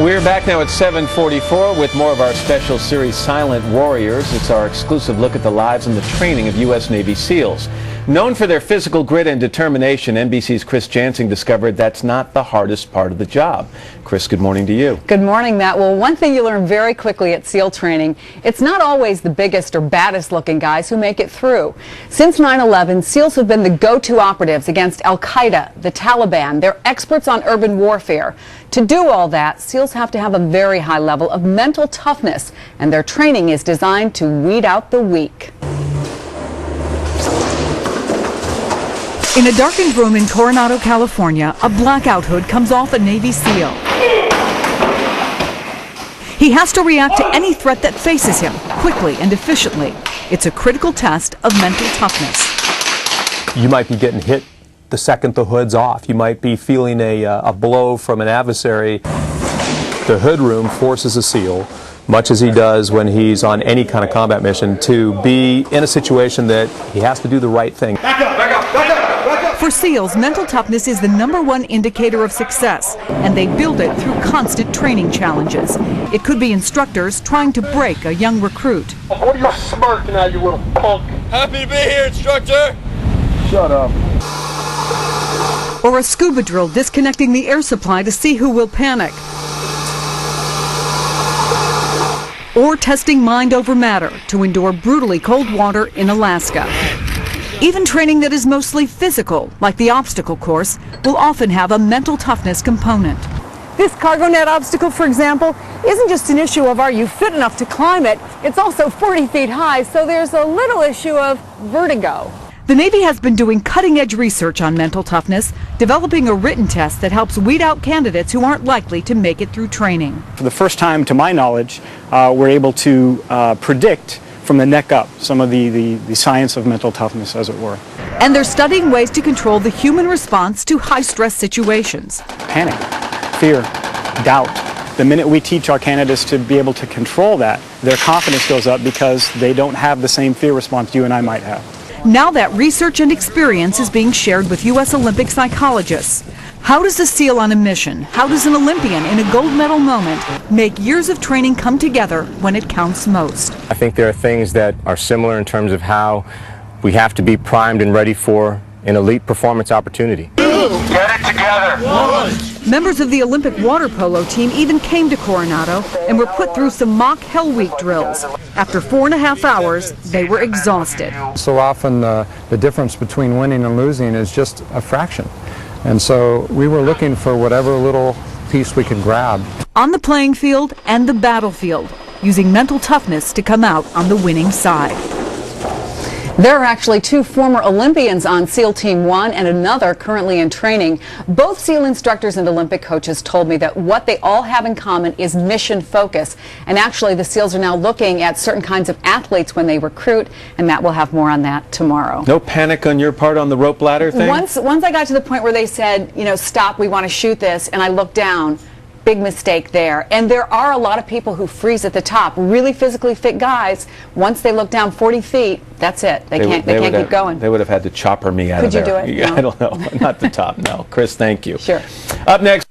We're back now at 7:44 with more of our special series, Silent Warriors. It's our exclusive look at the lives and the training of U.S. Navy SEALs. Known for their physical grit and determination, NBC's Chris Jansing discovered that's not the hardest part of the job. Chris, good morning to you. Good morning, Matt. Well, one thing you learn very quickly at SEAL training, it's not always the biggest or baddest looking guys who make it through. Since 9/11, SEALs have been the go-to operatives against Al-Qaeda, the Taliban. They're experts on urban warfare. To do all that, SEALs have to have a very high level of mental toughness, and their training is designed to weed out the weak. In a darkened room in Coronado, California, a blackout hood comes off a Navy SEAL. He has to react to any threat that faces him, quickly and efficiently. It's a critical test of mental toughness. You might be getting hit the second the hood's off. You might be feeling a blow from an adversary. The hood room forces a SEAL, much as he does when he's on any kind of combat mission, to be in a situation that he has to do the right thing. Back up, back up, back up, back up. For SEALs, mental toughness is the #1 indicator of success, and they build it through constant training challenges. It could be instructors trying to break a young recruit. What are you smirking at, you little punk? Happy to be here, instructor. Shut up. Or a scuba drill disconnecting the air supply to see who will panic. Or testing mind over matter to endure brutally cold water in Alaska. Even training that is mostly physical, like the obstacle course, will often have a mental toughness component. This cargo net obstacle, for example, isn't just an issue of are you fit enough to climb it, it's also 40 feet high, so there's a little issue of vertigo. The Navy has been doing cutting-edge research on mental toughness, developing a written test that helps weed out candidates who aren't likely to make it through training. For the first time, to my knowledge, we're able to predict from the neck up some of the science of mental toughness, as it were. And they're studying ways to control the human response to high-stress situations. Panic, fear, doubt. The minute we teach our candidates to be able to control that, their confidence goes up because they don't have the same fear response you and I might have. Now that research and experience is being shared with U.S. Olympic psychologists. How does a SEAL on a mission, how does an Olympian in a gold medal moment make years of training come together when it counts most? I think there are things that are similar in terms of how we have to be primed and ready for an elite performance opportunity. Get it together. Members of the Olympic water polo team even came to Coronado and were put through some mock Hell Week drills. After 4.5 hours, they were exhausted. So often the difference between winning and losing is just a fraction. And so we were looking for whatever little piece we could grab. On the playing field and the battlefield, using mental toughness to come out on the winning side. There are actually 2 former Olympians on SEAL Team 1 and another currently in training. Both SEAL instructors and Olympic coaches told me that what they all have in common is mission focus. And actually the SEALs are now looking at certain kinds of athletes when they recruit, and Matt will have more on that tomorrow. No panic on your part on the rope ladder thing? Once I got to the point where they said, you know, stop, we want to shoot this, and I looked down, big mistake there. And there are a lot of people who freeze at the top, really physically fit guys. Once they look down 40 feet, that's it. They can't keep going. They would have had to chopper me out of there. Could you do it? Yeah, No. I don't know. Not the top, no. Chris, thank you. Sure. Up next.